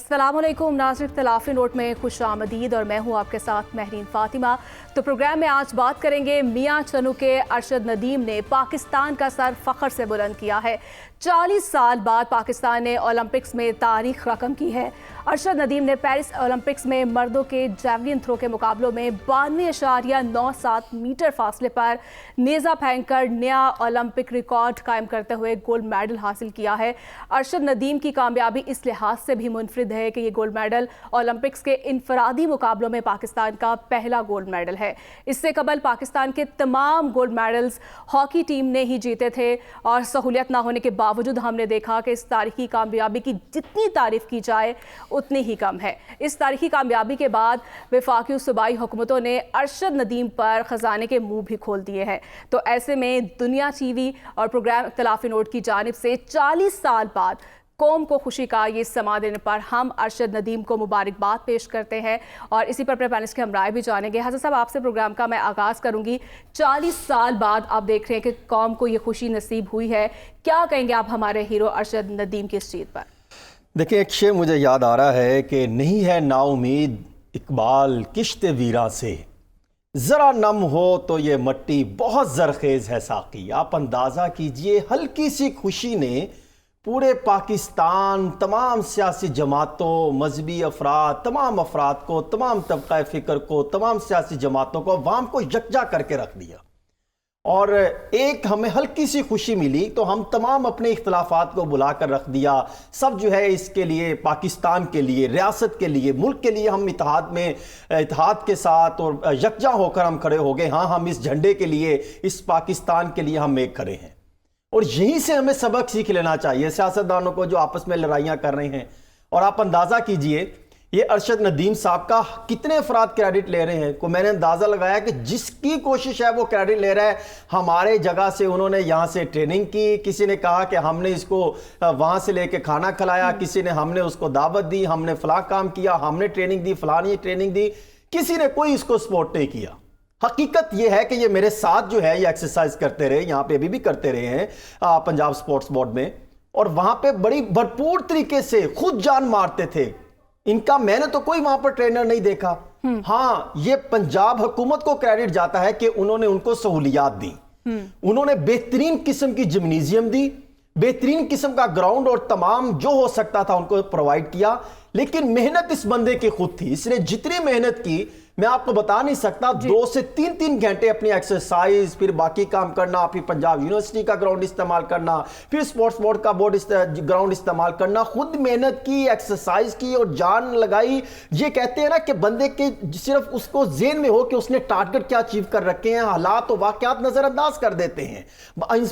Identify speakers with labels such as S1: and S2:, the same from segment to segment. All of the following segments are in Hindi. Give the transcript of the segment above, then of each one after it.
S1: अस्सलामुअलैकुम नाज़रीन, इख्तिलाफ़ी नोट में खुश आमदीद और मैं हूँ आपके साथ महरीन फ़ातिमा। तो प्रोग्राम में आज बात करेंगे मियाँ चनू के अरशद नदीम ने पाकिस्तान का सर फ़ख्र से बुलंद किया है। 40 साल बाद पाकिस्तान ने ओलंपिक्स में तारीख रकम की है। अरशद नदीम ने पेरिस ओलंपिक्स में मर्दों के जैवलिन थ्रो के मुकाबलों में 92.97 मीटर फासले पर नेज़ा फेंककर नया ओलंपिक रिकॉर्ड कायम करते हुए गोल्ड मेडल हासिल किया है। अरशद नदीम की कामयाबी इस लिहाज से भी मुनफरिद है कि ये गोल्ड मेडल ओलंपिक्स के इनफरादी मुकाबलों में पाकिस्तान का पहला गोल्ड मेडल है। इससे कबल पाकिस्तान के तमाम गोल्ड मेडल्स हॉकी टीम ने ही जीते थे और सहूलियत ना होने के बावजूद हमने देखा कि इस तारीखी कामयाबी की जितनी तारीफ की जाए उतनी ही कम है। इस तारीखी कामयाबी के बाद वफाकी सूबाई हुकूमतों ने अरशद नदीम पर खजाने के मुंह भी खोल दिए हैं। तो ऐसे में दुनिया टीवी और प्रोग्राम इख्तिलाफी नोट की जानिब से 40 साल बाद कौम को खुशी का ये समा देने पर हम अरशद नदीम को मुबारकबाद पेश करते हैं और इसी पर अपने पैनलिस्ट के हम राय भी जानेंगे। हसन साहब, आपसे प्रोग्राम का मैं आगाज़ करूंगी। 40 साल बाद आप देख रहे हैं कि कौम को ये खुशी नसीब हुई है, क्या कहेंगे आप हमारे हीरो अरशद नदीम की इस चीज़ पर?
S2: देखिए, एक शेर मुझे याद आ रहा है कि नहीं है नाउमीद इकबाल किश्ते वीरा से, ज़रा नम हो तो ये मट्टी बहुत ज़रखेज़ है साकी। आप अंदाज़ा कीजिए, हल्की सी खुशी ने पूरे पाकिस्तान, तमाम सियासी जमातों, मजहबी अफराद, तमाम अफराद को, तमाम तबका फ़िक्र को, तमाम सियासी जमातों को, अवाम को यकजा करके रख दिया। और एक हमें हल्की सी खुशी मिली तो हम तमाम अपने इख्तलाफात को बुला कर रख दिया। सब जो है इसके लिए, पाकिस्तान के लिए, रियासत के लिए, मुल्क के लिए हम इत्तेहाद के साथ और यकजा होकर हम खड़े हो गए। हाँ, हम इस झंडे के लिए, इस पाकिस्तान के लिए हम एक खड़े हैं। और यहीं से हमें सबक सीख लेना चाहिए सियासतदानों को जो आपस में लड़ाइयाँ कर रहे हैं। और आप अंदाज़ा कीजिए, ये अरशद नदीम साहब का कितने अफराद क्रेडिट ले रहे हैं। को मैंने अंदाज़ा लगाया कि जिसकी कोशिश है वो क्रेडिट ले रहा है। हमारे जगह से उन्होंने यहाँ से ट्रेनिंग की, किसी ने कहा कि हमने इसको वहाँ से लेके खाना खिलाया, किसी ने हमने उसको दावत दी, हमने फलां काम किया, हमने ट्रेनिंग दी, फलानी ट्रेनिंग दी, किसी ने कोई इसको सपोर्ट नहीं किया। हकीकत यह है कि ये मेरे साथ जो है ये एक्सरसाइज करते रहे, यहाँ पे अभी भी करते रहे हैं पंजाब स्पोर्ट्स बोर्ड में, और वहाँ पे बड़ी भरपूर तरीके से खुद जान मारते थे। इनका मैंने तो कोई वहाँ पर ट्रेनर नहीं देखा। हाँ, ये पंजाब हुकूमत को क्रेडिट जाता है कि उन्होंने उनको सहूलियात दी, उन्होंने बेहतरीन किस्म की जिम्नेजियम दी, बेहतरीन किस्म का ग्राउंड और तमाम जो हो सकता था उनको प्रोवाइड किया। लेकिन मेहनत इस बंदे की खुद थी। इसने जितनी मेहनत की मैं आपको बता नहीं सकता। 2 से 3 घंटे अपनी एक्सरसाइज, फिर बाकी काम करना, फिर पंजाब यूनिवर्सिटी का ग्राउंड इस्तेमाल करना, फिर स्पोर्ट्स बोर्ड का ग्राउंड इस्तेमाल करना, खुद मेहनत की, एक्सरसाइज की और जान लगाई। ये कहते हैं ना कि बंदे के सिर्फ उसको ज़हन में हो कि उसने टारगेट क्या अचीव कर रखे हैं, हालात और वाकयात नजरअंदाज कर देते हैं।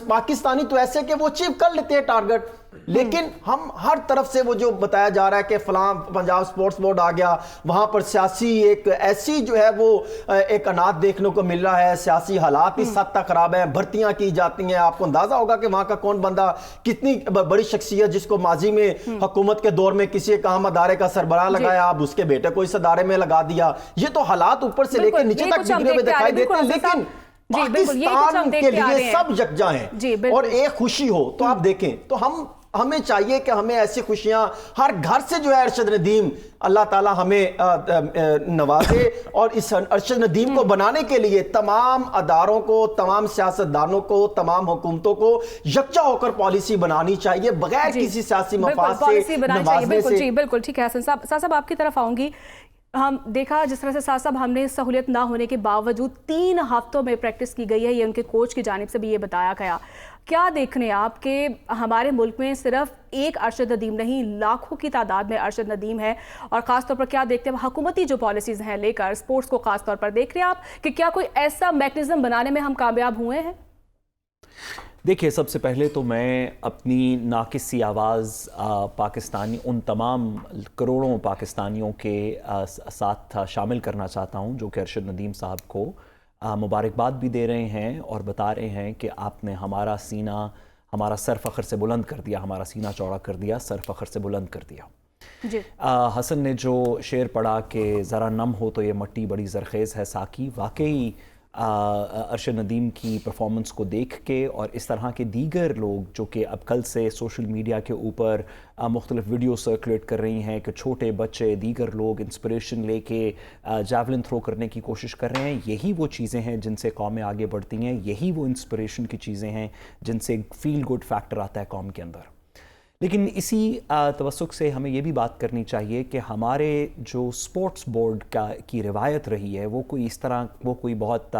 S2: पाकिस्तानी तो ऐसे कि वो अचीव कर लेते हैं टारगेट, लेकिन हम हर तरफ से वो जो बताया जा रहा है कि फलां पंजाब स्पोर्ट्स बोर्ड आ गया, वहां पर सियासी एक ऐसी जो है वो एक अनाथ देखने को मिल रहा है, सियासी हालात इस हद तक खराब है, भर्तियां की जाती हैं। आपको अंदाजा होगा कि वहां का कौन बंदा, कितनी बड़ी शख्सियत जिसको माजी में हुकूमत के दौर में किसी एक अहम अदारे का सरबराह लगाया, अब उसके बेटे को इस अदारे में लगा दिया। ये तो हालात ऊपर से लेकर नीचे तक बिगड़े हुए दिखाई देते हैं, लेकिन पाकिस्तान के लिए सब यकजा हैं और एक खुशी हो। तो आप देखें, तो हमें चाहिए कि हमें ऐसी खुशियां हर घर से जो है अरशद नदीम, अल्लाह ताला हमें नवाजे। और इस अरशद नदीम को बनाने के लिए तमाम अदारों को, तमाम सियासतदानों को, तमाम हुकूमतों को यकजा होकर पॉलिसी बनानी चाहिए बगैर किसी सियासी मफाद से नवाजने से।
S1: जी बिल्कुल ठीक है। हसन साहब आपकी तरफ आऊंगी। हम देखा जिस तरह से साहब साहब हमने सहूलियत ना होने के बावजूद 3 हफ्तों में प्रैक्टिस की गई है, ये उनके कोच की जानिब से भी ये बताया गया। क्या देख रहे हैं आप कि हमारे मुल्क में सिर्फ एक अरशद नदीम नहीं, लाखों की तादाद में अरशद नदीम है, और ख़ासतौर पर क्या देखते हैं हुकूमती जो पॉलिसीज़ हैं लेकर स्पोर्ट्स को ख़ासतौर पर देख रहे हैं आप कि क्या कोई ऐसा मैकेनिज्म बनाने में हम कामयाब हुए हैं?
S3: देखिए, सबसे पहले तो मैं अपनी नाकिसी आवाज़ पाकिस्तानी उन तमाम करोड़ों पाकिस्तानियों के साथ शामिल करना चाहता हूं जो कि अरशद नदीम साहब को मुबारकबाद भी दे रहे हैं और बता रहे हैं कि आपने हमारा सीना, हमारा सर फ़ख्र से बुलंद कर दिया, हमारा सीना चौड़ा कर दिया, सर फ़ख्र से बुलंद कर दिया। जी। हसन ने जो शेर पढ़ा कि ज़रा नम हो तो ये मट्टी बड़ी ज़रखेज़ है साकी, वाकई अरशद नदीम की परफॉर्मेंस को देख के और इस तरह के दीगर लोग जो कि अब कल से सोशल मीडिया के ऊपर मुख्तलिफ वीडियो सर्कुलेट कर रही हैं कि छोटे बच्चे दीगर लोग इंस्पिरेशन लेके जैवलिन थ्रो करने की कोशिश कर रहे हैं, यही वो चीज़ें हैं जिनसे कौमें आगे बढ़ती हैं, यही वो इंस्पिरेशन की चीज़ें हैं जिनसे फील गुड फैक्टर आता है कौम के अंदर। लेकिन इसी तवस्सुक से हमें ये भी बात करनी चाहिए कि हमारे जो स्पोर्ट्स बोर्ड की रिवायत रही है वो कोई इस तरह कोई बहुत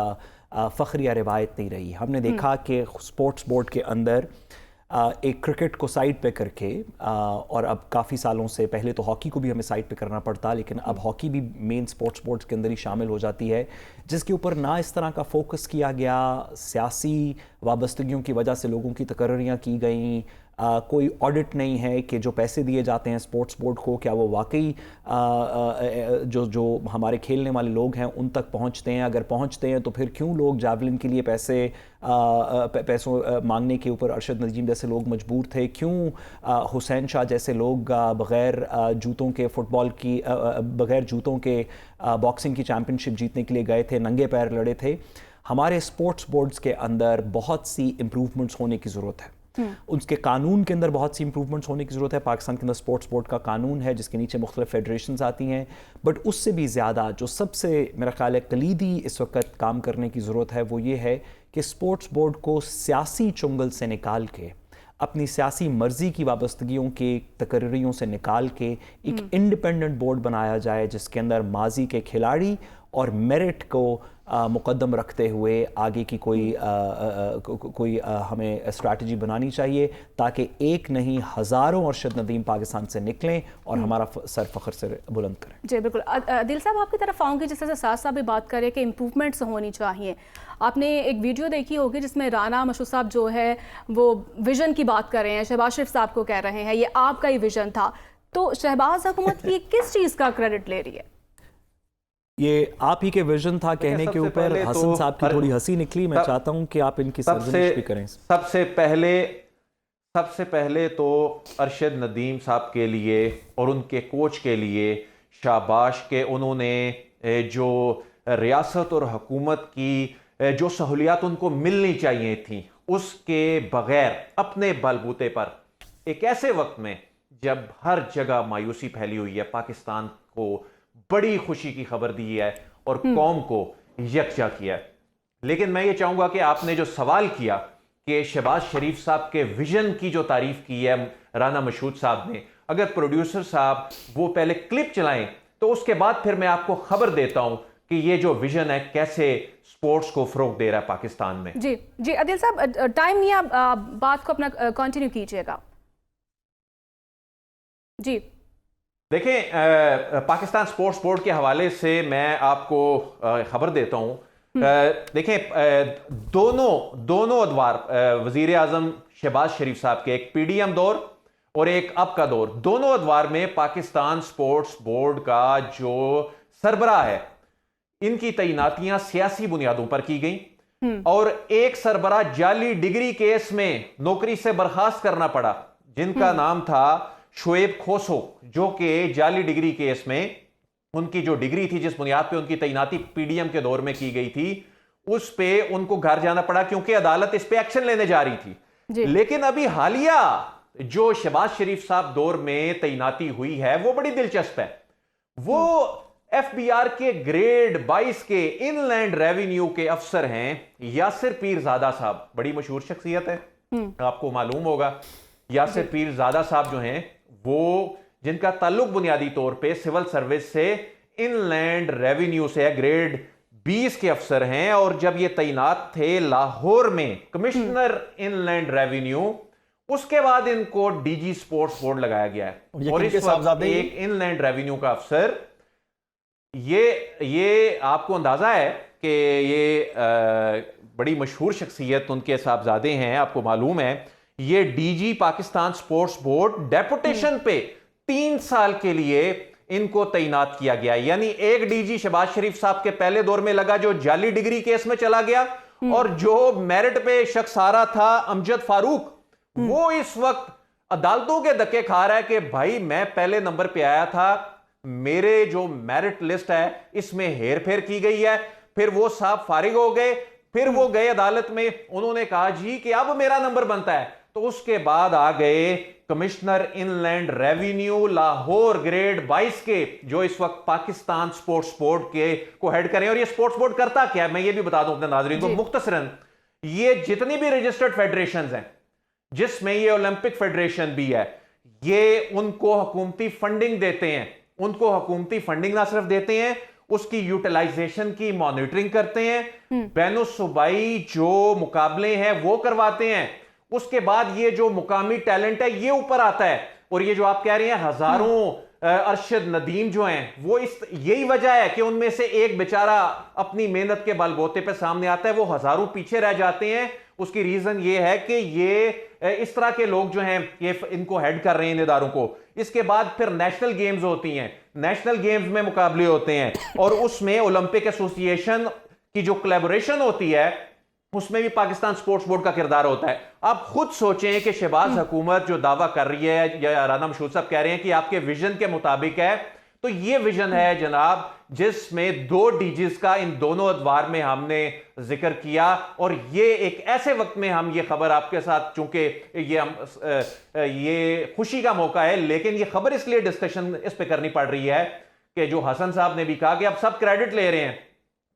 S3: फ़ख्र या रिवायत नहीं रही। हमने देखा कि स्पोर्ट्स बोर्ड के अंदर एक क्रिकेट को साइड पे करके और अब काफ़ी सालों से, पहले तो हॉकी को भी हमें साइड पे करना पड़ता, लेकिन अब हॉकी भी मेन स्पोर्ट्स बोर्ड्स के अंदर ही शामिल हो जाती है, जिसके ऊपर ना इस तरह का फोकस किया गया, सियासी वाबस्तगियों की वजह से लोगों की तकर्रियाँ की गई, कोई ऑडिट नहीं है कि जो पैसे दिए जाते हैं स्पोर्ट्स बोर्ड को क्या वो वाकई जो हमारे खेलने वाले लोग हैं उन तक पहुंचते हैं, अगर पहुंचते हैं तो फिर क्यों लोग जावलिन के लिए पैसों मांगने के ऊपर अरशद नदीम जैसे लोग मजबूर थे, क्यों हुसैन शाह जैसे लोग बग़ैर जूतों के फुटबॉल की बग़ैर जूतों के बॉक्सिंग की चैम्पियनशिप जीतने के लिए गए थे, नंगे पैर लड़े थे। हमारे स्पोर्ट्स बोर्ड्स के अंदर बहुत सी इम्प्रूवमेंट्स होने की ज़रूरत है, उसके कानून के अंदर बहुत सी इंप्रूवमेंट्स होने की ज़रूरत है। पाकिस्तान के अंदर स्पोर्ट्स बोर्ड का कानून है जिसके नीचे मुख्तलिफ फेडरेशंस आती हैं, बट उससे भी ज़्यादा जो सबसे मेरा ख्याल है कलीदी इस वक्त काम करने की ज़रूरत है वो ये है कि स्पोर्ट्स बोर्ड को सियासी चुंगल से निकाल के, अपनी सियासी मर्ज़ी की वाबस्तगियों के तकर्रियों से निकाल के एक इंडिपेंडेंट बोर्ड बनाया जाए जिसके अंदर माजी के खिलाड़ी और मेरिट को मुकद्दम रखते हुए आगे की कोई हमें स्ट्रैटेजी बनानी चाहिए ताकि एक नहीं हज़ारों अरशद नदीम पाकिस्तान से निकलें और हमारा सर फ़ख्र से बुलंद करें।
S1: जी बिल्कुल। दिल साहब आपकी तरफ आऊँगी, जैसे साथ साथ भी बात करें कि इम्प्रूवमेंट्स होनी चाहिए। आपने एक वीडियो देखी होगी जिसमें राना मशहूद साहब जो है वो विज़न की बात कर रहे हैं, शहबाज शरीफ साहब को कह रहे हैं ये आपका ही विज़न था, तो शहबाज हुकूमत ये किस चीज़ का क्रेडिट ले रही है?
S3: ये आप ही के विजन था कहने के ऊपर हसन साहब की थोड़ी हंसी निकली। मैं चाहता हूं कि आप इनकी सरजमिश भी करें।
S4: सबसे पहले तो अरशद नदीम साहब के लिए और उनके कोच के लिए शाबाश के उन्होंने जो रियासत और हुकूमत की जो सहूलियात उनको मिलनी चाहिए थी उसके बगैर अपने बलबूते पर एक ऐसे वक्त में जब हर जगह मायूसी फैली हुई है, पाकिस्तान को बड़ी खुशी की खबर दी है और कौम को यकजा किया है। लेकिन मैं ये चाहूंगा कि आपने जो सवाल किया कि शहबाज शरीफ साहब के विजन की जो तारीफ की है राना मशहूद साहब ने, अगर प्रोड्यूसर साहब वो पहले क्लिप चलाएं तो उसके बाद फिर मैं आपको खबर देता हूं कि ये जो विजन है कैसे स्पोर्ट्स को फरोग दे रहा है पाकिस्तान में।
S1: जी जी आदिल साहब, टाइम नहीं, आप बात को अपना कंटिन्यू कीजिएगा। जी
S4: देखें, पाकिस्तान स्पोर्ट्स बोर्ड के हवाले से मैं आपको खबर देता हूं। देखें, दोनों अदवार वजीर आजम शहबाज शरीफ साहब के, एक पीडीएम दौर और एक अब का दौर, दोनों अदवार में पाकिस्तान स्पोर्ट्स बोर्ड का जो सरबराह है इनकी तैनातियां सियासी बुनियादों पर की गई और एक सरबराह जाली डिग्री केस में नौकरी से बर्खास्त करना पड़ा जिनका नाम था शोएब खोसो, जो कि जाली डिग्री केस में उनकी जो डिग्री थी जिस बुनियाद पे उनकी तैनाती पीडीएम के दौर में की गई थी उस पे उनको घर जाना पड़ा क्योंकि अदालत इस पे एक्शन लेने जा रही थी। लेकिन अभी हालिया जो शहबाज शरीफ साहब दौर में तैनाती हुई है वो बड़ी दिलचस्प है। वो एफबीआर के ग्रेड 22 के इनलैंड रेवेन्यू के अफसर हैं यासिर पीरजादा साहब, बड़ी मशहूर शख्सियत है, आपको मालूम होगा। यासिर पीरजादा साहब जो हैं वो जिनका ताल्लुक बुनियादी तौर पे सिविल सर्विस से इनलैंड रेवेन्यू से है, ग्रेड 20 के अफसर हैं और जब ये तैनात थे लाहौर में कमिश्नर इनलैंड रेवेन्यू, उसके बाद इनको डीजी स्पोर्ट्स बोर्ड लगाया गया है और इस वक्त एक इनलैंड रेवेन्यू का अफसर, ये आपको अंदाजा है कि ये बड़ी मशहूर शख्सियत उनके साहबजादे हैं, आपको मालूम है। ये DG Pakistan sports board deputation पे 3 साल के लिए इनको तैनात किया गया, यानी एक डीजी शहबाज शरीफ साहब के पहले दौर में लगा जो जाली डिग्री केस में चला गया और जो मेरिट पे शख्स आ रहा था अमजद फारूक, वो इस वक्त अदालतों के धक्के खा रहा है कि भाई मैं पहले नंबर पे आया था, मेरे जो मेरिट लिस्ट है इसमें हेर फेर की गई है, फिर वो साहब फारिग हो गए, फिर वो गए अदालत में, उन्होंने कहा जी कि अब मेरा नंबर बनता है। तो उसके बाद आ गए commissioner inland revenue Lahore grade 22 के, जो इस वक्त पाकिस्तान स्पोर्ट्स बोर्ड के को हेड करें। और ये स्पोर्ट्स बोर्ड करता क्या है मैं ये भी बता दूं अपने नाज़रीन को मुख्तसरन। ये जितनी भी रजिस्टर्ड फेडरेशंस हैं, जिसमें ये ओलंपिक फेडरेशन भी है, ये उनको हुकूमती फंडिंग देते हैं। उनको हुकूमती फंडिंग ना सिर्फ देते हैं, उसकी यूटिलाइजेशन की मॉनिटरिंग करते हैं, बैनो सूबाई जो मुकाबले हैं वो करवाते हैं। उसके बाद ये जो मुकामी टैलेंट है ये ऊपर आता है। और ये जो आप कह रहे हैं हजारों अरशद नदीम जो हैं, वो यही वजह है कि उनमें से एक बेचारा अपनी मेहनत के बलबूते पे सामने आता है, वो हजारों पीछे रह जाते हैं। उसकी रीजन ये है कि ये इस तरह के लोग जो हैं ये इनको हेड कर रहे हैं इन इदारों को। इसके बाद फिर नेशनल गेम्स होती हैं, नेशनल गेम्स में मुकाबले होते हैं, और उसमें ओलंपिक एसोसिएशन की जो कोलैबोरेशन होती है उसमें भी पाकिस्तान स्पोर्ट्स बोर्ड का किरदार होता है। आप खुद सोचें कि शहबाज हुकूमत जो दावा कर रही है, या राना मशहूद साहब कह रहे हैं कि आपके विजन के मुताबिक है, तो ये विजन है जनाब जिसमें 2 डीजीज का इन दोनों अदवार में हमने जिक्र किया। और ये एक ऐसे वक्त में हम ये खबर आपके साथ, चूंकि ये खुशी का मौका है, लेकिन ये खबर इसलिए डिस्कशन इस पे करनी पड़ रही है कि जो हसन साहब ने भी कहा कि अब सब क्रेडिट ले रहे हैं।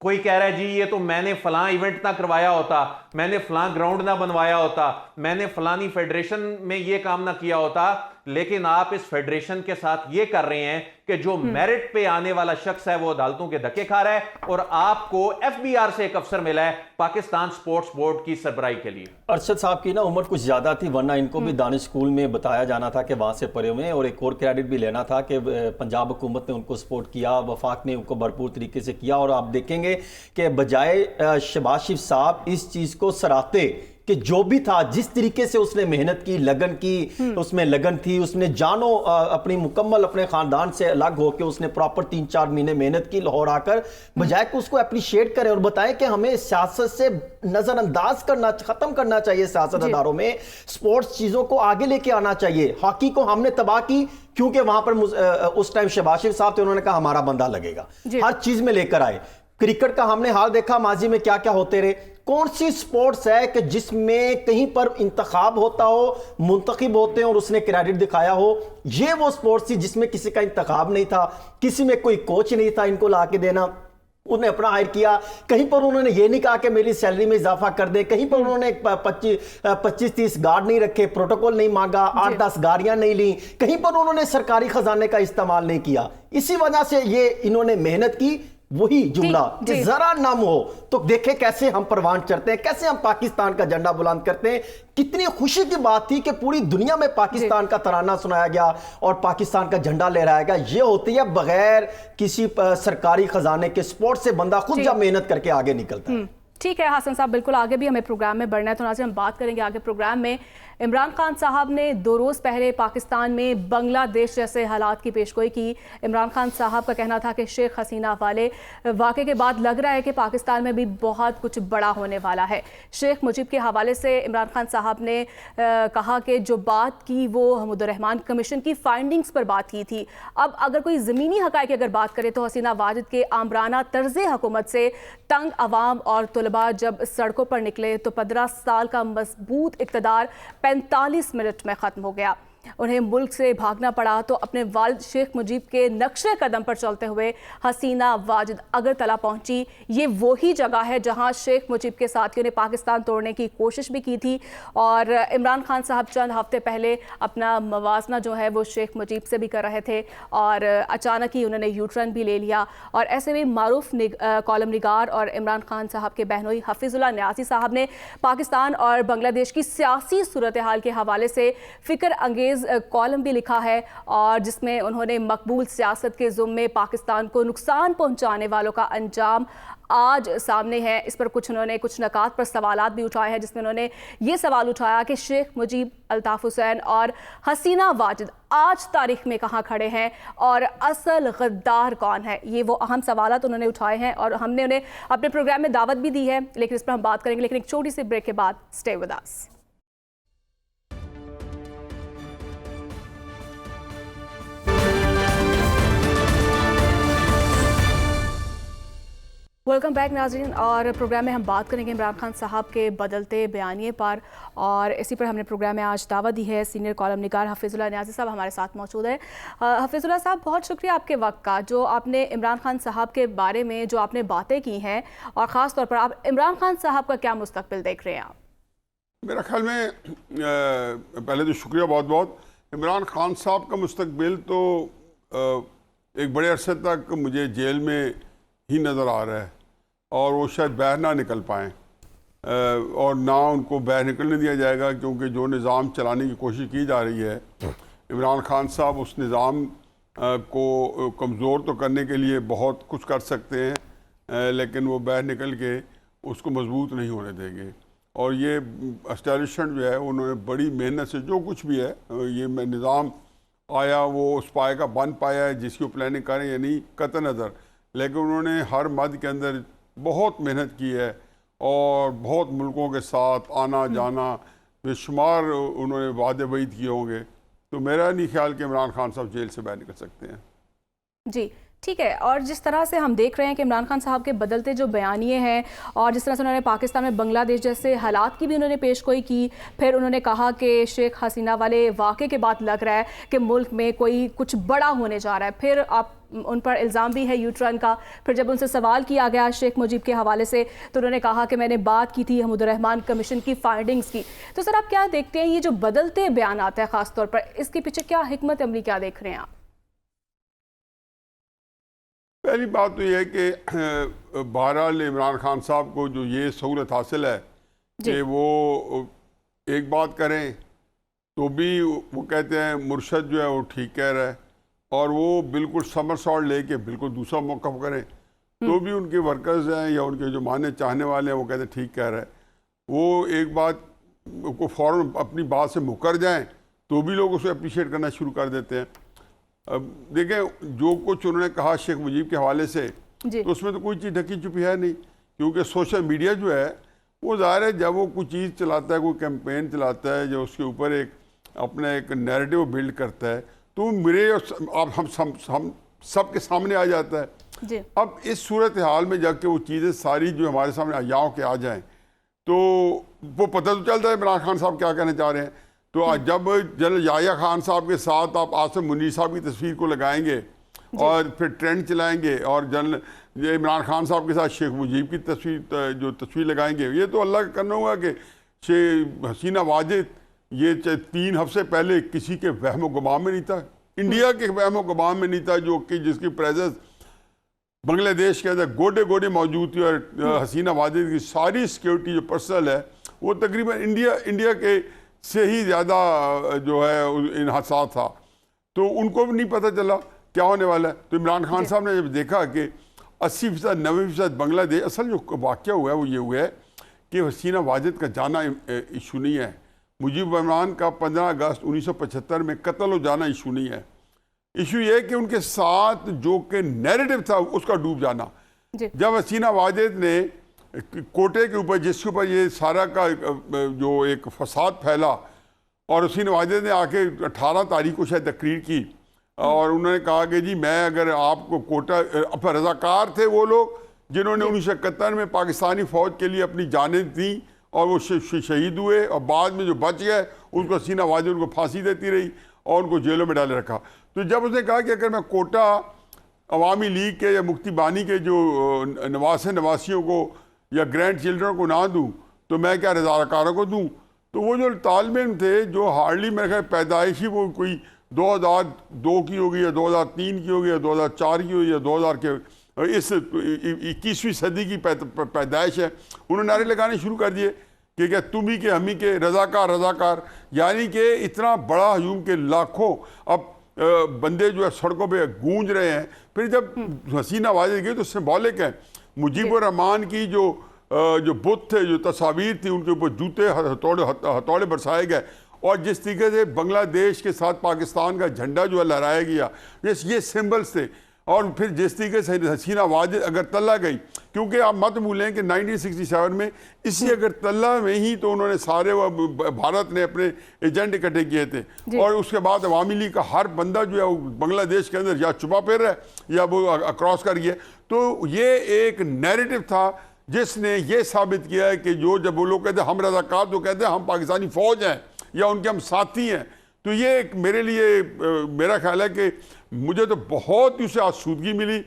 S4: कोई कह रहा है जी ये तो मैंने फलां इवेंट ना करवाया होता, मैंने फलां ग्राउंड ना बनवाया होता, मैंने फलानी फेडरेशन में ये काम ना किया होता। लेकिन आप इस फेडरेशन के साथ ये कर रहे हैं कि जो मेरिट पे आने वाला शख्स है वो अदालतों के धक्के खा रहा है, और आपको एफबीआर से एक अफसर मिला है पाकिस्तान स्पोर्ट्स बोर्ड की सरबराही के लिए।
S2: अरशद साहब की ना उम्र कुछ ज्यादा थी, वरना इनको भी दानिश स्कूल में बताया जाना था कि वहां से पढ़े हुए हैं। और एक और क्रेडिट भी लेना था कि पंजाब हुकूमत ने उनको सपोर्ट किया, वफाक ने उनको भरपूर तरीके से किया। और आप देखेंगे कि बजाय शहबाज शरीफ साहब इस चीज को सराहते कि जो भी था, जिस तरीके से उसने मेहनत की, लगन की, उसमें लगन थी, उसने जानो अपनी मुकम्मल अपने खानदान से अलग होकर उसने प्रॉपर 3-4 महीने मेहनत की लाहौर आकर, बजाय कि उसको अप्रिशिएट करें और बताएं कि हमें सियासत से नजरअंदाज करना, खत्म करना चाहिए सियासत अदारों में, स्पोर्ट्स चीजों को आगे लेके आना चाहिए। हॉकी को हमने तबाह की क्योंकि वहां पर उस टाइम शहबाज शरीफ साहब थे, उन्होंने कहा हमारा बंदा लगेगा, हर चीज में लेकर आए। क्रिकेट का हमने हाल देखा माजी में क्या क्या होते रहे। कौन सी स्पोर्ट्स है कि जिसमें कहीं पर इंतखाब होता हो, मुंतखब होते हैं और उसने क्रेडिट दिखाया हो? ये वो स्पोर्ट्स थी जिसमें किसी का इंतखाब नहीं था, किसी में कोई कोच नहीं था इनको ला के देना, उन्हें अपना हायर किया। कहीं पर उन्होंने ये नहीं कहा कि मेरी सैलरी में इजाफा कर दे, कहीं पर उन्होंने 25-30 गार्ड नहीं रखे, प्रोटोकॉल नहीं मांगा, 8-10 गाड़ियां नहीं ली, कहीं पर उन्होंने सरकारी खजाने का इस्तेमाल नहीं किया। इसी वजह से ये इन्होंने मेहनत की। वही जुमला कि जरा नाम हो तो देखे कैसे हम परवान चढ़ते हैं, कैसे हम पाकिस्तान का झंडा बुलंद करते हैं। कितनी खुशी की बात थी कि पूरी दुनिया में पाकिस्तान का तराना सुनाया गया और पाकिस्तान का झंडा लहराया गया। ये होती है बगैर किसी सरकारी खजाने के, स्पोर्ट्स से बंदा खुद जब मेहनत करके आगे निकलता है।
S1: ठीक है हसन साहब, बिल्कुल आगे भी हमें प्रोग्राम में बढ़ना है, तो नाज़रीन हम बात करेंगे आगे प्रोग्राम में। इमरान खान साहब ने 2 रोज़ पहले पाकिस्तान में बांग्लादेश जैसे हालात की पेशगोई की। इमरान खान साहब का कहना था कि शेख हसीना वाले वाक़े के बाद लग रहा है कि पाकिस्तान में भी बहुत कुछ बड़ा होने वाला है। शेख मुजीब के हवाले से इमरान खान साहब ने कहा कि जो बात की वो हमीदुर्रहमान कमीशन की फाइंडिंग्स पर बात की थी। अब अगर कोई ज़मीनी हक़ाइक़ की अगर बात करें तो हसीना वाजिद के आमराना तर्ज़ हुकूमत से तंग अवाम और तलबा जब सड़कों पर निकले तो 15 साल का मजबूत इक़्तिदार 45 मिनट में ख़त्म हो गया। उन्हें मुल्क से भागना पड़ा तो अपने वालिद शेख मुजीब के नक्शे कदम पर चलते हुए हसीना वाजिद अगरतला पहुंची। ये वही जगह है जहां शेख मुजीब के साथियों ने पाकिस्तान तोड़ने की कोशिश भी की थी। और इमरान खान साहब चंद हफ्ते पहले अपना मवाजना जो है वो शेख मुजीब से भी कर रहे थे और अचानक ही उन्होंने यू टर्न भी ले लिया। और ऐसे में मारूफ कॉलम निगार और इमरान खान साहब के बहनोई हफीजुल्लाह न्यासी साहब ने पाकिस्तान और बांग्लादेश की सियासी सूरत हाल के हवाले से फ़िक्र अंगेज़ कॉलम भी लिखा है और जिसमें उन्होंने मकबूल सियासत के ज़ुम्मे पाकिस्तान को नुकसान पहुंचाने वालों का अंजाम आज सामने है। इस पर उन्होंने कुछ नकात पर सवालात भी उठाए हैं, जिसमें उन्होंने ये सवाल उठाया कि शेख मुजीब, अल्ताफ़ हुसैन और हसीना वाजिद आज तारीख में कहाँ खड़े हैं और असल गद्दार कौन है। ये वो अहम सवालात उन्होंने उठाए हैं और हमने उन्हें अपने प्रोग्राम में दावत भी दी है, लेकिन इस पर हम बात करेंगे, लेकिन एक छोटी सी ब्रेक के बाद। Stay with us. Welcome back नाज़रीन। और प्रोग्राम में हम बात करेंगे इमरान खान साहब के बदलते बयानिए पर, और इसी पर हमने प्रोग्राम में आज दावत दी है। सीनियर कॉलम निगार हफीजुल्लाह नियाज़ी साहब हमारे साथ मौजूद है। हफीजुल्लाह साहब, बहुत शुक्रिया आपके वक्त का, जो आपने इमरान खान साहब के बारे में जो आपने बातें की हैं, और ख़ास तौर पर आप इमरान खान साहब का क्या मुस्तकबिल देख रहे हैं आप?
S5: मेरा ख्याल में पहले तो शुक्रिया बहुत बहुत। इमरान खान साहब का मुस्तकबिल तो एक बड़े अरसे तक मुझे जेल में ही नज़र आ रहा है, और वो शायद बाहर ना निकल पाएँ, और ना उनको बाहर निकलने दिया जाएगा, क्योंकि जो निज़ाम चलाने की कोशिश की जा रही है, इमरान खान साहब उस निज़ाम को कमज़ोर तो करने के लिए बहुत कुछ कर सकते हैं, लेकिन वो बाहर निकल के उसको मजबूत नहीं होने देंगे। और ये एस्टैब्लिशमेंट जो है, उन्होंने बड़ी मेहनत से जो कुछ भी है, ये निज़ाम आया वो उस पाए का बन पाया है जिसकी वो प्लानिंग करें या नहीं कतई नज़र, लेकिन उन्होंने हर मद के अंदर बहुत मेहनत की है, और बहुत मुल्कों के साथ आना जाना बेशुमार उन्होंने वादे वईद किए होंगे। तो मेरा नहीं ख्याल कि इमरान खान साहब जेल से बाहर निकल सकते हैं।
S1: जी ठीक है। और जिस तरह से हम देख रहे हैं कि इमरान खान साहब के बदलते जो बयानिए हैं, और जिस तरह से उन्होंने पाकिस्तान में बांग्लादेश जैसे हालात की भी उन्होंने पेशगोई की, फिर उन्होंने कहा कि शेख हसीना वाले वाक़े के बाद लग रहा है कि मुल्क में कोई कुछ बड़ा होने जा रहा है, फिर आप उन पर इल्ज़ाम भी है यूटर्न का। फिर जब उनसे सवाल किया गया शेख मुजीब के हवाले से, तो उन्होंने कहा कि मैंने बात की थी हमीदुर रहमान कमीशन की फाइंडिंग्स की। तो सर, आप क्या देखते हैं, ये जो बदलते बयान आते हैं ख़ास तौर पर, इसके पीछे क्या हिकमत अमली क्या देख रहे हैं आप?
S5: पहली बात तो यह है कि बहरहाल इमरान खान साहब को जो ये सहूलत हासिल है कि वो एक बात करें तो भी वो कहते हैं मुर्शद जो है वो ठीक कह रहा है, और वो बिल्कुल समरसॉट लेके बिल्कुल दूसरा मौक़िफ़ करें तो भी उनके वर्कर्स हैं या उनके जो मानने चाहने वाले हैं वो कहते हैं ठीक कह रहा है। वो एक बात को फ़ौरन अपनी बात से मुकर जाएं तो भी लोग उसे अप्रिशिएट करना शुरू कर देते हैं। अब देखें, जो कुछ उन्होंने कहा शेख मुजीब के हवाले से, तो उसमें तो कोई चीज़ ढकी छुपी है नहीं, क्योंकि सोशल मीडिया जो है वो ज़ाहिर है जब वो कोई चीज़ चलाता है, कोई कैंपेन चलाता है, जो उसके ऊपर एक अपना एक नैरेटिव बिल्ड करता है, तो मेरे और हम सब के सामने आ जाता है। अब इस सूरत हाल में जाके वो चीज़ें सारी जो हमारे सामने अयाओं के आ जाएं तो वो पता तो चलता है इमरान खान साहब क्या कहना चाह रहे हैं। तो जब जनरल याहिया खान साहब के साथ आप आसिम मुनीर साहब की तस्वीर को लगाएंगे और फिर ट्रेंड चलाएंगे, और जनरल इमरान खान साहब के साथ शेख मुजीब की तस्वीर लगाएंगे, ये तो अल्लाह का करना होगा कि शेख हसीना वाजिद ये 3 हफ्ते पहले किसी के वहम गुमान में नहीं था, इंडिया के वहम गुमान में नहीं था, जो कि जिसकी प्रेजेंस बांग्लादेश के अंदर गोडे गोडे मौजूद थी, और हसीना वाजिद की सारी सिक्योरिटी जो पर्सनल है वो तकरीबन इंडिया के से ही ज़्यादा जो है इन हादसा था, तो उनको भी नहीं पता चला क्या होने वाला है। तो इमरान खान साहब ने जब देखा कि 80% 90% बांग्लादेश, असल जो वाक़या हुआ है वो ये हुआ है कि हसीना वाजिद का जाना इशू नहीं है, मुजीब रहमान का 15 अगस्त 1975 में कत्ल हो जाना इशू नहीं है। इशू ये है कि उनके साथ जो कि नैरेटिव था उसका डूब जाना। जब हसीना वाजिद ने कोटे के ऊपर, जिसके ऊपर ये सारा का जो एक फसाद फैला, और हसीना वाजिद ने आके 18 तारीख को शायद तकरीर की, और उन्होंने कहा कि जी मैं अगर आपको कोटा, रज़ाकार थे वो लोग जिन्होंने 1971 में पाकिस्तानी फ़ौज के लिए अपनी जानें दी और वो शहीद हुए, और बाद में जो बच गए उनको हसीना वाजिद उनको फांसी देती रही और उनको जेलों में डाले रखा। तो जब उसने कहा कि अगर मैं कोटा अवामी लीग के या मुक्ति बानी के जो नवासियों को या ग्रैंड चिल्ड्रन को ना दूं तो मैं क्या रज़ाकारों को दूं, तो वो जो तालिबान थे जो हार्डली मेरे ख्याल पैदाइश ही वो कोई 2002 की होगी या 2003 की होगी या 2004 की होगी या 2000 के इस 21वीं सदी की पैदाइश है, उन्होंने नारे लगाने शुरू कर दिए कि क्या तुम ही के हम ही के रज़ाकार रज़ाकार, यानी कि इतना बड़ा हजूम के लाखों अब बंदे जो है सड़कों पे गूंज रहे हैं। फिर जब हसीना वाजिद गई तो सिंबॉलिक है, मुजीबुर रहमान की जो बुत थे, जो तस्वीर थी, उनके ऊपर जूते हथौड़े बरसाए गए, और जिस तरीके से बांग्लादेश के साथ पाकिस्तान का झंडा जो है लहराया गया, ये सिंबल्स थे। और फिर जिस तरीके से हसीना वाजिद अगर तल्ला गई, क्योंकि आप मत भूलें कि 1967 में इसी अगरतला में ही तो उन्होंने सारे भारत ने अपने एजेंट इकट्ठे किए थे और उसके बाद अवामी लीग का हर बंदा जो है वो बांग्लादेश के अंदर या छुपा फिर रहा है या वो क्रॉस कर गया। तो ये एक नैरेटिव था जिसने ये साबित किया है कि जब वो लोग कहते हैं हम रज़ाकार, तो कहते हैं हम पाकिस्तानी फ़ौज हैं या उनके हम साथी हैं। तो ये एक मेरे लिए मेरा ख्याल है कि मुझे तो बहुत ही उससे आसूदगी मिली,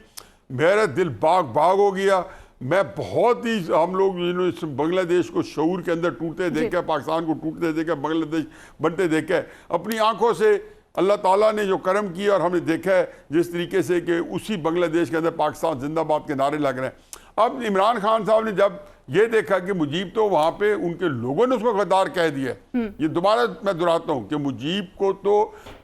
S5: मेरा दिल बाग बाग हो गया। मैं बहुत ही हम लोग इस बांग्लादेश को शऊर के अंदर टूटते देखे, पाकिस्तान को टूटते देखे, बांग्लादेश बनते देखे, अपनी आंखों से अल्लाह ताला ने जो करम किया और हमने देखा है जिस तरीके से कि उसी बांग्लादेश के अंदर पाकिस्तान जिंदाबाद के नारे लग रहे हैं। अब इमरान खान साहब ने जब ये देखा कि मुजीब तो वहाँ पे उनके लोगों ने उसको गद्दार कह दिया, ये दोबारा मैं दोहराता हूँ कि मुजीब को तो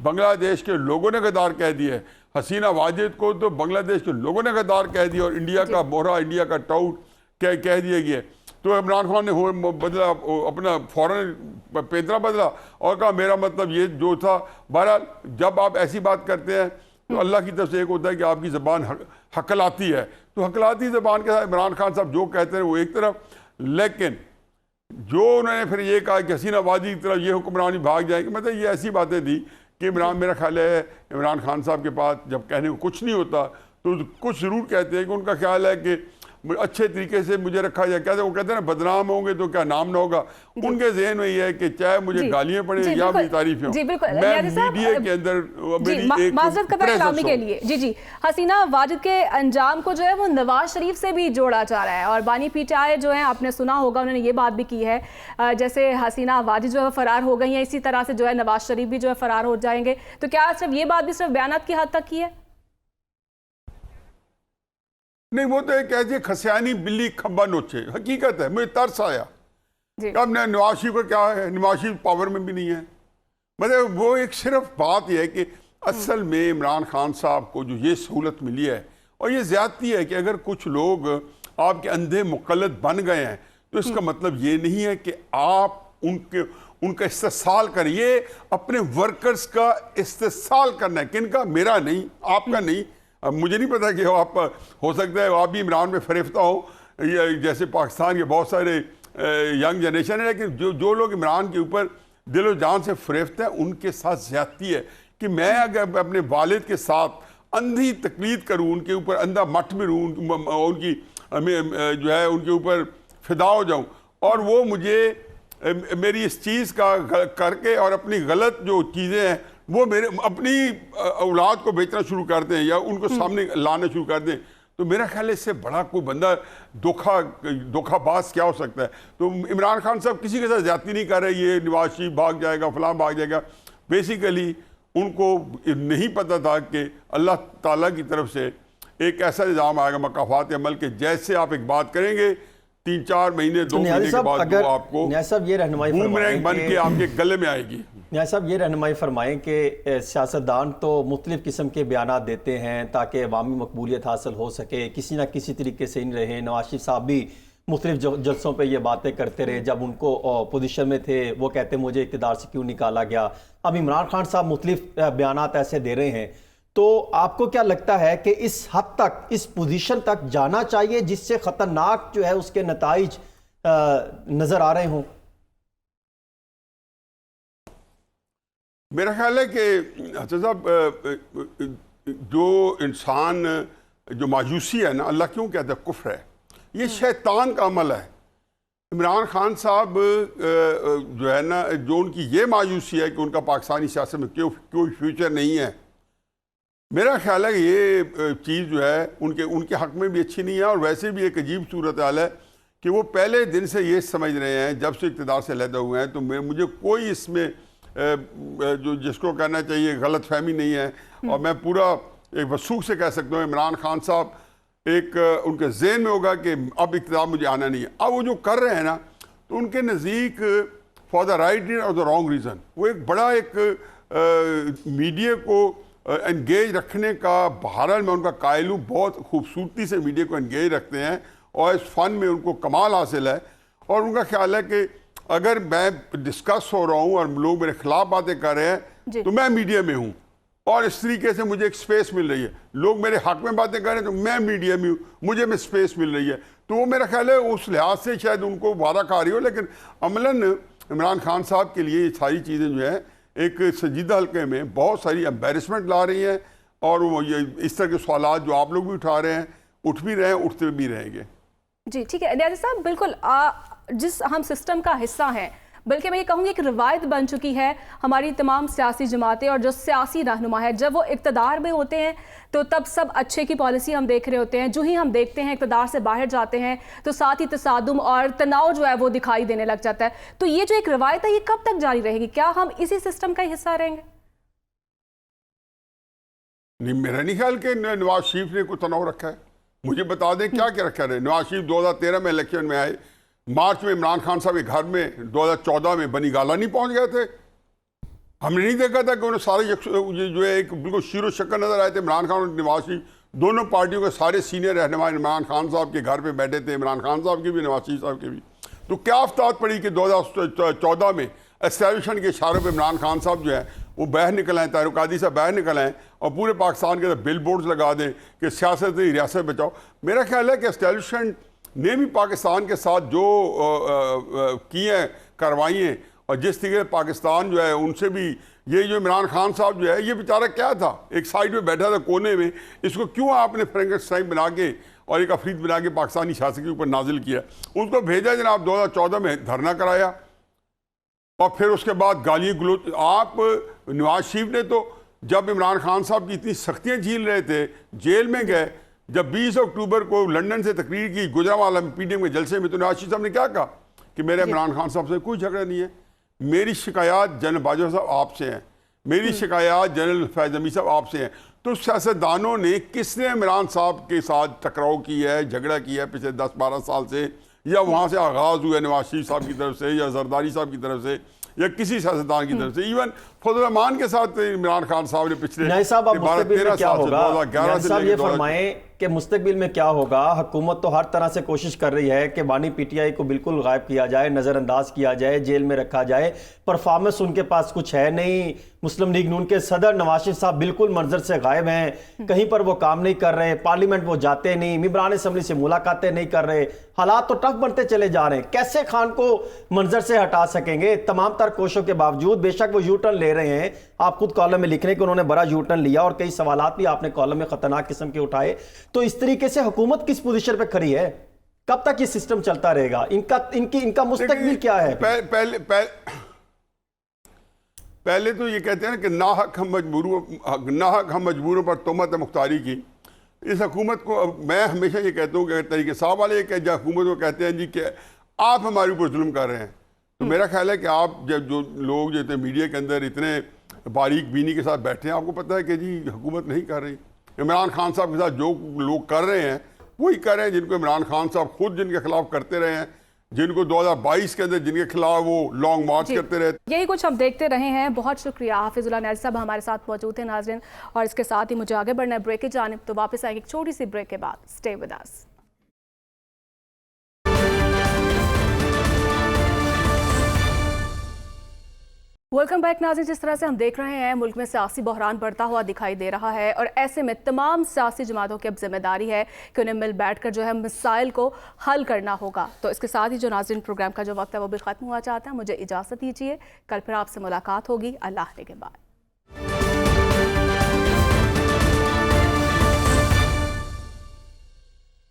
S5: बांग्लादेश के लोगों ने गद्दार कह दिया है, हसीना वाजिद को तो बांग्लादेश के लोगों ने गद्दार कह दिया और इंडिया का मोहरा, इंडिया का टाउट कह दिया गया। तो इमरान खान ने बदला अपना फौरन पैंतरा बदला और कहा मेरा मतलब ये जो था। बहरहाल जब आप ऐसी बात करते हैं तो अल्लाह की तरफ से एक होता है कि आपकी ज़बान हकलाती है, तो हकलाती ज़बान के साथ इमरान खान साहब जो कहते हैं वो एक तरफ, लेकिन जो उन्होंने फिर ये कहा कि हसीना वादी की तरफ ये हुक्मरानी भाग जाएंगे, मतलब ये ऐसी बातें थी कि इमरान, मेरा ख्याल है इमरान खान साहब के पास जब कहने को कुछ नहीं होता तो कुछ ज़रूर कहते हैं कि उनका ख्याल है कि अच्छे तरीके से मुझे रखा जाए। कहते वो कहते हैं ना बदनाम होंगे तो क्या नाम ना होगा, उनके जहन में ये है कि चाहे मुझे गालियां पड़े या मेरी तारीफें हों, मैं मीडिया के अंदर
S1: माजरत कलामी के लिए जी हसीना वाजिद के अंजाम को जो है वो नवाज शरीफ से भी जोड़ा जा रहा है और बानी पीटीआई जो है आपने सुना होगा उन्होंने ये बात भी की है जैसे हसीना वाजिद जो है फरार हो गई है इसी तरह से जो है नवाज शरीफ भी जो है फरार हो जाएंगे। तो क्या सिर्फ ये बात भी सिर्फ बयानात की हद तक की है?
S5: नहीं, वो तो एक ऐसी खसियानी बिल्ली खंबा नोचे, हकीकत है। मुझे तरस आया अब नवाज शरीफ का क्या है, नवाज शरीफ पावर में भी नहीं है। मतलब वो एक सिर्फ बात यह है कि असल में इमरान खान साहब को जो ये सहूलत मिली है और ये ज्यादती है कि अगर कुछ लोग आपके अंधे मुक़ल्लिद बन गए हैं तो इसका मतलब ये नहीं है कि आप उनका इस्तेसाल करें। ये अपने वर्कर्स का इस्तेसाल करना है, किनका, मेरा नहीं, आपका नहीं। अब मुझे नहीं पता कि आप हो सकता है आप भी इमरान में फरेफ्ता हो जैसे पाकिस्तान के बहुत सारे यंग जनरेशन है, लेकिन जो लोग इमरान के ऊपर दिलो जान से फरेफ्ता है उनके साथ ज्यादती है कि मैं अगर अपने वालिद के साथ अंधी तकलीद करूँ, उनके ऊपर अंधा मठ में रहूँ, उनकी जो है उनके ऊपर फिदा हो जाऊँ और वो मुझे मेरी इस चीज़ का करके और अपनी गलत जो चीज़ें हैं वो मेरे अपनी औलाद को बेचना शुरू कर दें या उनको सामने लाना शुरू कर दें, तो मेरा ख्याल है इससे बड़ा कोई बंदा धोखाबाज क्या हो सकता है। तो इमरान खान साहब किसी के साथ ज्यादती नहीं कर रहे, ये नवाज शरीफ भाग जाएगा, फलां भाग जाएगा। बेसिकली उनको नहीं पता था कि अल्लाह ताला की तरफ से एक ऐसा निज़ाम आएगा मकाफात अमल के, जैसे आप एक बात करेंगे 3-4 महीने 2 महीने के बाद वो आपको
S2: ये रहनुमाई
S5: बूमरैंग बन के आपके गले में आएगी।
S2: न्याय साहब ये रहनुमाई फरमाएं कि सियासतदान तो मुख्तलिफ़ किस्म के बयानात देते हैं ताकि अवामी मकबूलियत हासिल हो सके, किसी ना किसी तरीके से इन रहे। नवाज शरीफ साहब भी मुख्तलिफ जलसों पे ये बातें करते रहे, जब उनको पोजीशन में थे वो कहते मुझे इक़्तिदार से क्यों निकाला गया। अब इमरान खान साहब मुख्तलिफ बयानात ऐसे दे रहे हैं, तो आपको क्या लगता है कि इस हद तक, इस पोजीशन तक जाना चाहिए जिससे ख़तरनाक जो है उसके नताइज नज़र आ रहे हों?
S5: मेरा ख्याल है कि हसन साहब जो इंसान जो मायूसी है ना, अल्लाह क्यों कहता है कुफ्र है, ये शैतान का अमल है। इमरान खान साहब जो है ना, जो उनकी ये मायूसी है कि उनका पाकिस्तानी सियासत में कोई फ्यूचर नहीं है, मेरा ख्याल है कि ये चीज़ जो है उनके हक़ में भी अच्छी नहीं है। और वैसे भी एक अजीब सूरत हाल है कि वो पहले दिन से ये समझ रहे हैं जब से इक़्तिदार से अलहदा हुए हैं, तो मुझे कोई इसमें जो जिसको कहना चाहिए गलत फहमी नहीं है। और मैं पूरा एक वसूख से कह सकता हूँ इमरान खान साहब एक उनके ज़हन में होगा कि अब इक़्तिदार मुझे आना नहीं है। अब वो जो कर रहे हैं ना, तो उनके नज़दीक फॉर द राइट और द रॉन्ग रीज़न वो एक बड़ा एक मीडिया को एंगेज रखने का बहरहाल मैं उनका कायल हूँ। बहुत खूबसूरती से मीडिया को एंगेज रखते हैं और इस फ़न में उनको कमाल हासिल है। और उनका ख्याल है कि अगर मैं डिस्कस हो रहा हूँ और लोग मेरे खिलाफ बातें कर रहे हैं तो मैं मीडिया में हूँ और इस तरीके से मुझे एक स्पेस मिल रही है, लोग मेरे हक में बातें करें तो मैं मीडिया में हूँ, मुझे में स्पेस मिल रही है। तो वो मेरा ख्याल है उस लिहाज से शायद उनको वादा कारी हो, लेकिन अमलन इमरान खान साहब के लिए ये सारी चीज़ें जो है एक संजीदा हल्के में बहुत सारी एम्बेरसमेंट ला रही हैं, और वो ये इस तरह के सवाल जो आप लोग भी उठा रहे हैं, उठ भी रहे हैं, उठते भी रहेंगे।
S1: जी ठीक है नियाज़ी साहब, बिल्कुल जिस हम सिस्टम का हिस्सा हैं, बल्कि मैं ये कहूँगी एक रिवायत बन चुकी है हमारी तमाम सियासी जमातें और जो सियासी रहनुमा है, जब वो इक़्तिदार में होते हैं तो तब सब अच्छे की पॉलिसी हम देख रहे होते हैं, जो ही हम देखते हैं इक़्तिदार से बाहर जाते हैं तो साथ ही तसादुम और तनाव जो है वो दिखाई देने लग जाता है। तो ये जो एक रिवायत है ये कब तक जारी रहेगी? क्या हम इसी सिस्टम का हिस्सा रहेंगे?
S5: नहीं, मेरा नहीं ख्याल कि नवाज शरीफ ने कोई तनाव रखा है। मुझे बता दें क्या क्या रखा है। नवाज शरीफ 2013 में इलेक्शन में आए, मार्च में इमरान खान साहब के घर में 2014 में बनी गाला नहीं पहुंच गए थे। हमने नहीं देखा था कि उन्हें सारे जो है एक बिल्कुल शीरो शक्कर नजर आए थे। इमरान खान और नवाज शरीफ दोनों पार्टियों के सारे सीनियर रहनुमा इमरान खान साहब के घर पे बैठे थे, इमरान खान साहब के भी, नवाज शरीफ साहब के भी। तो क्या आफ्ताब पड़ी कि 2014 में एस्टैब्लिशमेंट के इशारों पर इमरान खान साहब जो है वो बाहर निकल आए, तारुक कादी साहब बाहर निकल आए और पूरे पाकिस्तान के अंदर बिल बोर्ड्स लगा दें कि सियासत रियासत बचाओ। मेरा ख्याल है कि एस्टैब्लिशमेंट ने भी पाकिस्तान के साथ जो की हैं कार्रवाइयाँ, और जिस तरीके से पाकिस्तान जो है उनसे भी, ये जो इमरान खान साहब जो है ये बेचारा क्या था, एक साइड में बैठा था कोने में, इसको क्यों आपने फ्रैंकेनस्टाइन बना के और एक अफरीद बना के पाकिस्तानी सियासत के ऊपर नाजिल किया? उसको भेजा जनाब 2014 में, धरना कराया और फिर उसके बाद गाली गलोच। आप नवाज शरीफ ने तो जब इमरान खान साहब की इतनी सख्तियाँ झील रहे थे, जेल में गए, जब 20 अक्टूबर को लंदन से तकरीर की गुजरांवाला में पीटीएम के जलसे में, तो नवाज शरीफ साहब ने क्या कहा कि मेरा इमरान खान साहब से कोई झगड़ा नहीं है, मेरी शिकायत जनरल बाजवा साहब आपसे हैं, मेरी शिकायत जनरल फैज़ अमीर साहब आपसे हैं। तो सियासतदानों ने किसने इमरान साहब के साथ टकराव किया है, झगड़ा किया है पिछले 10-12 साल से, या वहाँ से आगाज़ हुआ नवाज शरीफ साहब की तरफ से या जरदारी साहब की तरफ से या किसी सियासतदान की तरफ से? इवन फजल रहमान के साथ इमरान खान साहब ने पिछले
S2: 12-13 साल से
S5: 2011 से
S2: ये फरमाएं कि मुस्तकबिल में क्या होगा। हुकूमत तो हर तरह से कोशिश कर रही है कि बानी पीटीआई को बिल्कुल गायब किया जाए, नज़रअंदाज किया जाए, जेल में रखा जाए। परफॉर्मेंस उनके पास कुछ है नहीं। मुस्लिम लीग नून के सदर नवाज शरीफ साहब बिल्कुल मंजर से गायब हैं, कहीं पर वो काम नहीं कर रहे, पार्लियामेंट वो जाते नहीं, मेंबरान असम्बली से मुलाकातें नहीं कर रहे। हालात तो टफ बनते चले जा रहे हैं। कैसे खान को मंजर से हटा सकेंगे? तमाम तर कोशिशों के बावजूद बेशक वो यू टर्न ले रहे हैं, आप खुद कॉलम में लिख रहे हैं कि उन्होंने बड़ा यू टर्न लिया और कई सवालात भी आपने कॉलम में खतरनाक किस्म के उठाए। तो इस तरीके से हुकूमत किस पोजीशन पे खड़ी है? कब तक ये सिस्टम चलता रहेगा? इनका मुस्तकबिल क्या है?
S5: पहले तो ये कहते हैं ना कि नाहक हम मजबूरों पर तोहमत मुख्तारी की। इस हुकूमत को मैं हमेशा ये कहता हूँ कि तरीके साहब वाले हुकूमत को कहते हैं जी कि आप हमारे ऊपर जुल्म कर रहे हैं, तो मेरा ख्याल है कि आप जब जो लोग जो मीडिया के अंदर इतने बारीक बीनी के साथ बैठे हैं, आपको पता है कि जी हुकूमत नहीं कर रही। इमरान खान साहब के साथ जो लोग कर रहे हैं वही कर रहे हैं जिनको इमरान खान साहब खुद जिनके खिलाफ करते रहे हैं, जिनको 2022 के अंदर जिनके खिलाफ वो लॉन्ग मार्च करते रहे।
S1: यही कुछ हम देखते रहे हैं। बहुत शुक्रिया हाफिजुल्लाह नियाज़ी साहब हमारे साथ मौजूद हैं नाज़रीन, और इसके साथ ही मुझे आगे बढ़ना है ब्रेक की जानिब। तो वापस आएंगे एक छोटी सी ब्रेक के बाद। Stay with us. Welcome back नाज़रीन। जिस तरह से हम देख रहे हैं मुल्क में सियासी बहरान बढ़ता हुआ दिखाई दे रहा है, और ऐसे में तमाम सियासी जमातों की अब जिम्मेदारी है कि उन्हें मिल बैठ कर जो है मसाइल को हल करना होगा। तो इसके साथ ही जो नाज़रीन प्रोग्राम का जो वक्त है वो भी ख़त्म हुआ चाहता है। मुझे इजाज़त दीजिए, कल फिर आपसे मुलाकात होगी। अल्लाह के बाद।